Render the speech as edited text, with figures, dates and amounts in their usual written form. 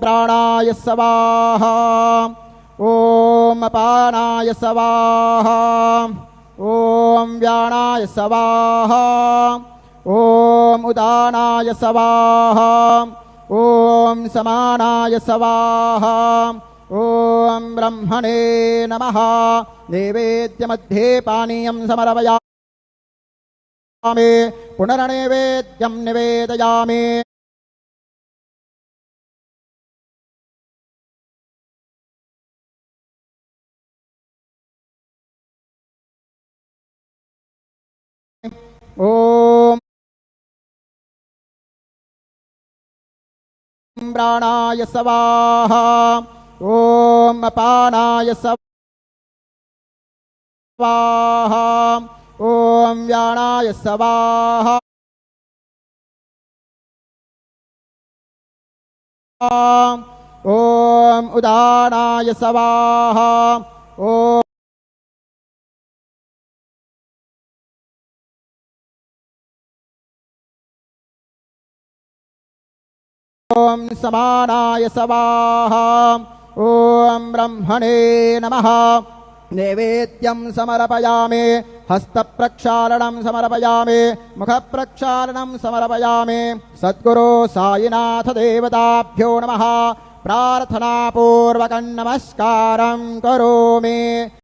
प्राणाय स्वाहा ॐ अपानाय स्वाहा ॐ व्यानाय स्वाहा ॐ उदानाय स्वाहा ॐ समानाय स्वाहा ॐ ब्रह्मणे नमः। नैवेद्यमध्ये पानीयं समर्पयामि पुनर्नैवेद्यं निवेदयामि। ॐ प्राणाय स्वाहा ॐ अपानाय स्वाहा ॐ व्यानाय स्वाहा ॐ उदानाय स्वाहा ॐ समानाय स्वाहा ॐ ब्रह्मणे नमः। नैवेद्यं समर्पयामि हस्तप्रक्षालनं समर्पयामि मुखप्रक्षालनं समर्पयामि। सद्गुरु साईनाथ देवताभ्यो नमः। प्रार्थनापूर्वकं नमस्कारं करोमि।